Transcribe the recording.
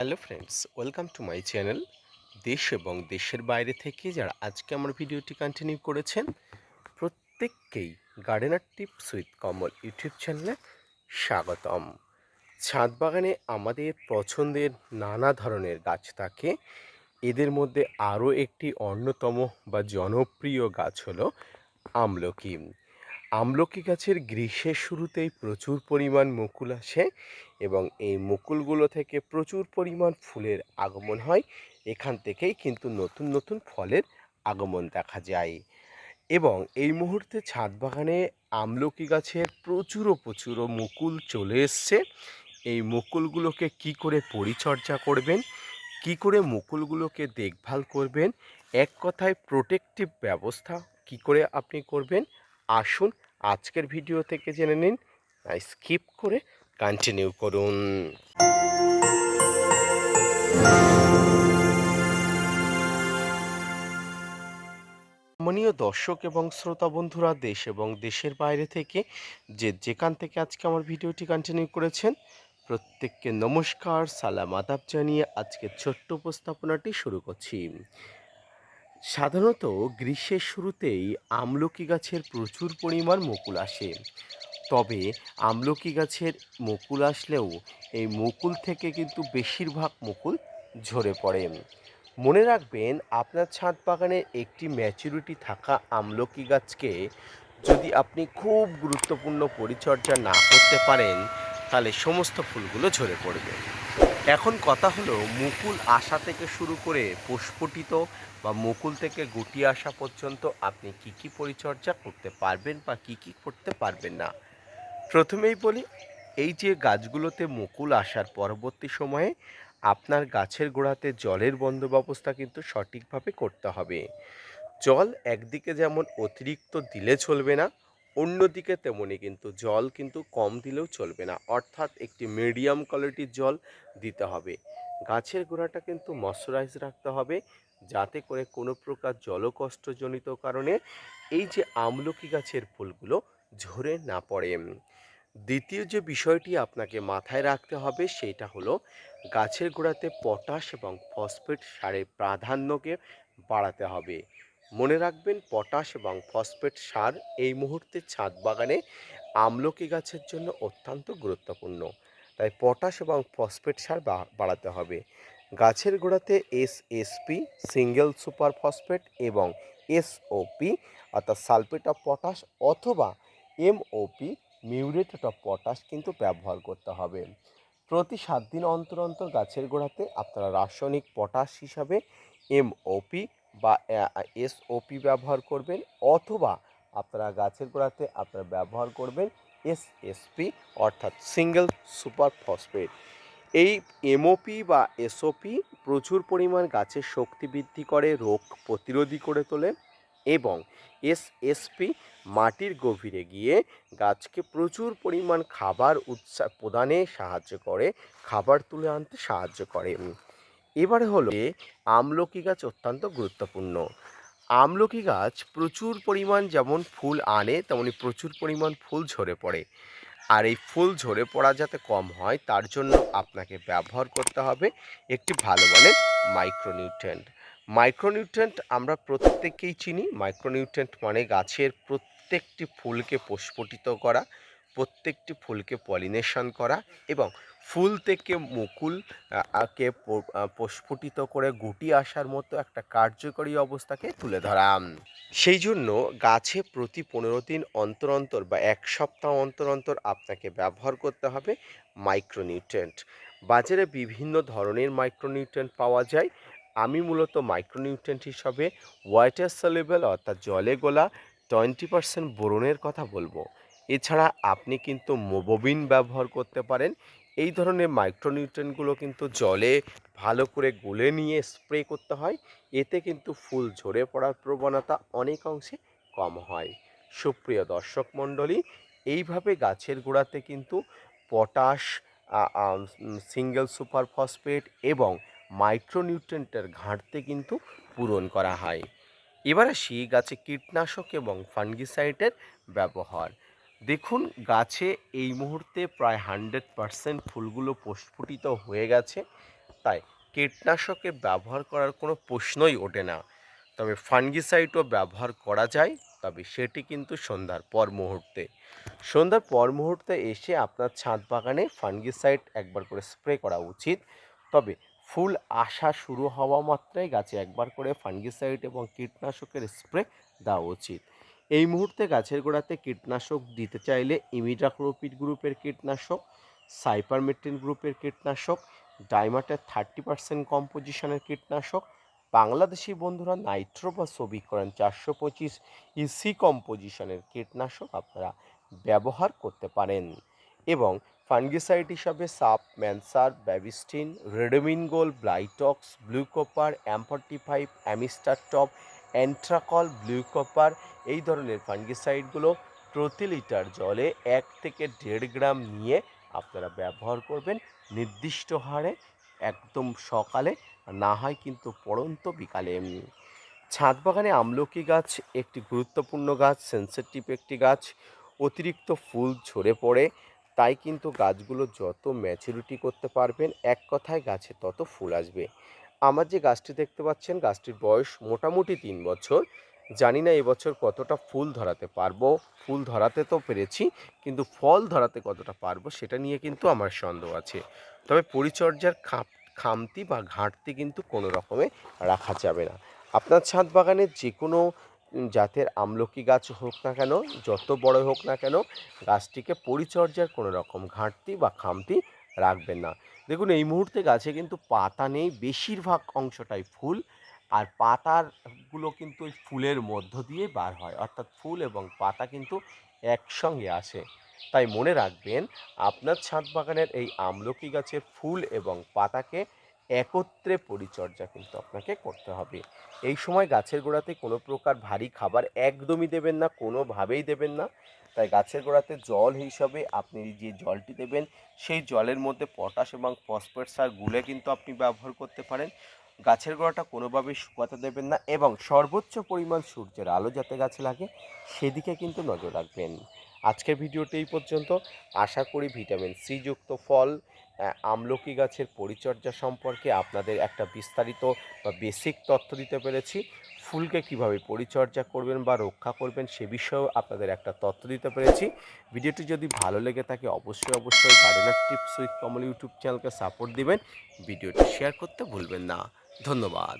Hello friends, welcome to my channel. দেশ এবং দেশের বাইরে থেকে যারা আজকে আমার ভিডিওটি কন্টিনিউ করেছেন, প্রত্যেককেই gardener tips with Kamal YouTube চ্যানেলে স্বাগতম। ছাদ বাগানে আমাদের পছন্দের নানা ধরনের গাছ থাকে। এদের মধ্যে আরও একটি অন্যতম বা জনপ্রিয় গাছ হলো আমলকি। আমলকি গাছের গ্রীষ্মের শুরুতেই প্রচুর পরিমাণ মুকুল আসে এবং এই মুকুলগুলো থেকে প্রচুর পরিমাণ ফুলের আগমন হয়। এখান থেকেই কিন্তু নতুন নতুন ফলের আগমন দেখা যায় এবং এই মুহূর্তে ছাদ বাগানে আমলকি গাছের প্রচুর মুকুল চলে এসছে। এই মুকুলগুলোকে কি করে পরিচর্যা করবেন, কি করে মুকুলগুলোকে দেখভাল করবেন, এক কথায় প্রোটেক্টিভ ব্যবস্থা কি করে আপনি করবেন, আসুন আজকের ভিডিও থেকে জেনে নিন। স্কিপ করে কন্টিনিউ করুন। সম্মানীয় দর্শক এবং শ্রোতা বন্ধুরা, দেশ এবং দেশের বাইরে থেকে যেখান থেকে আজকে আমার ভিডিওটি কন্টিনিউ করেছেন, প্রত্যেককে নমস্কার, সালাম আদাব জানিয়ে আজকের ছোট্ট উপস্থাপনাটি শুরু করছি। সাধারণত গ্রীষ্মের শুরুতেই আমলকি গাছের প্রচুর পরিমাণ মুকুল আসে। তবে আমলকি গাছের মুকুল আসলেও এই মুকুল থেকে কিন্তু বেশিরভাগ মুকুল ঝরে পড়ে। মনে রাখবেন, আপনার ছাদ বাগানের একটি ম্যাচুরিটি থাকা আমলকি গাছকে যদি আপনি খুব গুরুত্বপূর্ণ পরিচর্যা না করতে পারেন, তাহলে সমস্ত ফুলগুলো ঝরে পড়বে। এখন কথা হলো, মুকুল আসা থেকে শুরু করে প্রস্ফুটিত বা মুকুল থেকে গুটি আসা পর্যন্ত আপনি কি কি পরিচর্যা করতে পারবেন বা কি কি করতে পারবেন না। প্রথমেই বলি, এই যে গাছগুলোতে মুকুল আসার পরবর্তী সময়ে আপনার গাছের গোড়াতে জলের বন্দোবস্ত কিন্তু সঠিকভাবে করতে হবে। জল একদিকে যেমন অতিরিক্ত দিলে চলবে না, অন্যদিকে তেমনি কিন্তু জল কিন্তু কম দিলেও চলবে না, অর্থাৎ একটি মিডিয়াম কোয়ালিটির জল দিতে হবে। গাছের গোড়াটা কিন্তু ময়শ্চারাইজ রাখতে হবে, যাতে করে কোনো প্রকার জলকষ্টজনিত কারণে এই যে আমলকি গাছের ফুলগুলো ঝরে না পড়ে। দ্বিতীয় যে বিষয়টি আপনাকে মাথায় রাখতে হবে সেটা হলো, গাছের গোড়াতে পটাশ এবং ফসফেট সারের প্রাধান্যকে বাড়াতে হবে। মনে রাখবেন, পটাশ এবং ফসফেট সার এই মুহূর্তে ছাদ বাগানে আমলকি গাছের জন্য অত্যন্ত গুরুত্বপূর্ণ। তাই পটাশ এবং ফসফেট সার বাড়াতে হবে। গাছের গোড়াতে এসএসপি সিঙ্গেল সুপার ফসফেট এবং এসওপি অর্থাৎ সালফেট অফ পটাশ অথবা এমওপি মিউরেট অফ পটাশ কিন্তু ব্যবহার করতে হবে। প্রতি 7 দিন অন্তর অন্তর গাছের গোড়াতে আপনারা রাসায়নিক পটাশ হিসাবে এমওপি বা এসওপি ব্যবহার করবেন, অথবা আপনারা গাছের গোড়াতে আপনারা ব্যবহার করবেন এসএসপি অর্থাৎ সিঙ্গেল সুপার ফসফেট। এই এমওপি বা এসওপি প্রচুর পরিমাণ গাছের শক্তি বৃদ্ধি করে, রোগ প্রতিরোধী করে তোলে এবং এসএসপি মাটির গভীরে গিয়ে গাছকে প্রচুর পরিমাণ খাবার প্রদানে সাহায্য করে, খাবার তুলে আনতে সাহায্য করে। এবারে হলো, আমলকি গাছ অত্যন্ত গুরুত্বপূর্ণ। আমলকি গাছ প্রচুর পরিমাণ যেমন ফুল আনে, তেমনি প্রচুর পরিমাণ ফুল ঝরে পড়ে। আর এই ফুল ঝরে পড়া যাতে কম হয়, তার জন্য আপনাকে ব্যবহার করতে হবে একটি ভালো মানের মাইক্রোনিউট্রিয়েন্ট। মাইক্রোনিউট্রিয়েন্ট আমরা প্রত্যেকেই চিনি। মাইক্রোনিউট্রিয়েন্ট মানে গাছের প্রত্যেকটি ফুলকে প্রস্ফুটিত করা, প্রত্যেকটি ফুলকে পলিনেশন করা এবং ফুল থেকে মুকুল প্রস্ফুটিত করে গুটি আসার মতো একটা কার্যকরী অবস্থাকে তুলে ধরা। সেই জন্য গাছে প্রতি 15 দিন অন্তর অন্তর বা 1 সপ্তাহ অন্তর অন্তর আপনাকে ব্যবহার করতে হবে মাইক্রোনিউট্রিয়েন্ট। বাজারে বিভিন্ন ধরনের মাইক্রোনিউট্রিয়েন্ট পাওয়া যায়। আমি মূলত মাইক্রোনিউট্রিয়েন্ট হিসাবে ওয়াটার সলিউবল অর্থাৎ জলে গোলা 20% বোরনের কথা বলবো। এছাড়া আপনি কিন্তু মোবোবিন ব্যবহার করতে পারেন। এই ধরনের মাইক্রোনিউট্রিয়েন্টগুলো কিন্তু জলে ভালো করে গুলে নিয়ে স্প্রে করতে হয়। এতে কিন্তু ফুল ঝরে পড়ার প্রবণতা অনেক অংশে কম হয়। সুপ্রিয় দর্শক মণ্ডলী, এইভাবে গাছের গোড়াতে কিন্তু পটাশ, সিঙ্গেল সুপার ফসফেট এবং মাইক্রোনিউট্রিয়েন্টের ঘাটতি কিন্তু পূরণ করা হয়। এবার আসি গাছে কীটনাশক এবং ফাঙ্গিসাইডের ব্যবহার। দেখুন, গাছে এই মুহূর্তে প্রায় 100% ফুলগুলো প্রস্ফুটিত হয়ে গেছে। তাই কীটনাশকের ব্যবহার করার কোনো প্রশ্নই ওঠে না। তবে ফাঙ্গিসাইডও ব্যবহার করা যায়, তবে সেটি কিন্তু সন্ধ্যার পর মুহূর্তে। সন্ধ্যার পর মুহূর্তে এসে আপনার ছাদ বাগানে ফাঙ্গিসাইড একবার করে স্প্রে করা উচিত। তবে ফুল আসা শুরু হওয়া মাত্রই গাছে একবার করে ফাঙ্গিসাইড এবং কীটনাশকের স্প্রে দেওয়া উচিত। এই মুহূর্তে গাছের গোড়াতে কীটনাশক দিতে চাইলে ইমিডাক্লোপিড গ্রুপের কীটনাশক, সাইপারমেট্রিন গ্রুপের কীটনাশক, ডাইমাটের 30% কম্পোজিশনের কীটনাশক, বাংলাদেশি বন্ধুরা নাইট্রো বা সবিকরণ 425 ইসি কম্পোজিশনের কীটনাশক আপনারা ব্যবহার করতে পারেন। এবং ফাঙ্গিসাইড হিসাবে সাপ, ম্যানসার, Bavistin, Ridomil Gold, Blitox, blue copper, M45, Amistar top, Antracol, blue copper এই ধরনের ফাঙ্গিসাইডগুলো প্রতি লিটার জলে 1 থেকে 1.5 গ্রাম নিয়ে আপনারা ব্যবহার করবেন নির্দিষ্ট হারে, একদম সকালে, না হয় কিন্তু পড়ন্ত বিকালে। ছাদ বাগানে আমলকি গাছ একটি গুরুত্বপূর্ণ গাছ, সেন্সিটিভ একটি গাছ। অতিরিক্ত ফুল ঝরে পড়ে, তাই কিন্তু গাছগুলো যত ম্যাচুরিটি করতে পারবেন, এক কথায় গাছে তত ফুল আসবে। আমার যে গাছটি দেখতে পাচ্ছেন, গাছটির বয়স মোটামুটি 3 বছর। জানি না এবছর কতটা ফুল ধরাতে পারবো। ফুল ধরাতে তো পেরেছি, কিন্তু ফল ধরাতে কতটা পারবো সেটা নিয়ে কিন্তু আমার সন্দেহ আছে। তবে পরিচর্যার খামতি বা ঘাটতি কিন্তু কোনো রকমে রাখা যাবে না। আপনার ছাদ বাগানে যে কোনো জাতের আমলকি গাছ হোক না কেন, যত বড় হোক না কেন, গাছটিকে পরিচর্যার কোনো রকম ঘাটতি বা খামতি রাখবেন না। দেখুন এই মুহূর্তে গাছে কিন্তু পাতা নেই, বেশিরভাগ অংশটাই ফুল। আর পাতারগুলো কিন্তু ওই ফুলের মধ্য দিয়ে বার হয়, অর্থাৎ ফুল এবং পাতা কিন্তু একসঙ্গে আসে। তাই মনে রাখবেন, আপনার ছাদ বাগানের এই আমলকি গাছের ফুল এবং পাতাকে একত্রে পরিচর্যা কিন্তু আপনাকে করতে হবে। এই সময় গাছের গোড়াতে কোনো প্রকার ভারী খাবার একদমই দেবেন না, কোনোভাবেই দেবেন না। তাই গাছের গোড়াতে জল হিসাবে আপনি যে জলটি দেবেন, সেই জলের মধ্যে পটাশ এবং ফসফেট সার গুলে কিন্তু আপনি ব্যবহার করতে পারেন। গাছের গোড়াটা কোনোভাবেই শুকাতে দেবেন না এবং সর্বোচ্চ পরিমাণ সূর্যের আলো যাতে গাছে লাগে সেদিকে কিন্তু নজর রাখবেন। আজকের ভিডিওটি এই পর্যন্ত। আশা করি ভিটামিন সি যুক্ত ফল, আমলকি গাছের পরিচর্যা সম্পর্কে আপনাদের একটা বিস্তারিত বা বেসিক তথ্য দিতে পেরেছি। ফুলকে কিভাবে পরিচর্যা করবেন বা রক্ষা করবেন সে বিষয়েও আপনাদের একটা তথ্য দিতে পেরেছি। ভিডিওটি যদি ভালো লেগে থাকে অবশ্যই gardener tips with Kamal YouTube চ্যানেলকে সাপোর্ট দিবেন। ভিডিওটি শেয়ার করতে ভুলবেন না। ধন্যবাদ।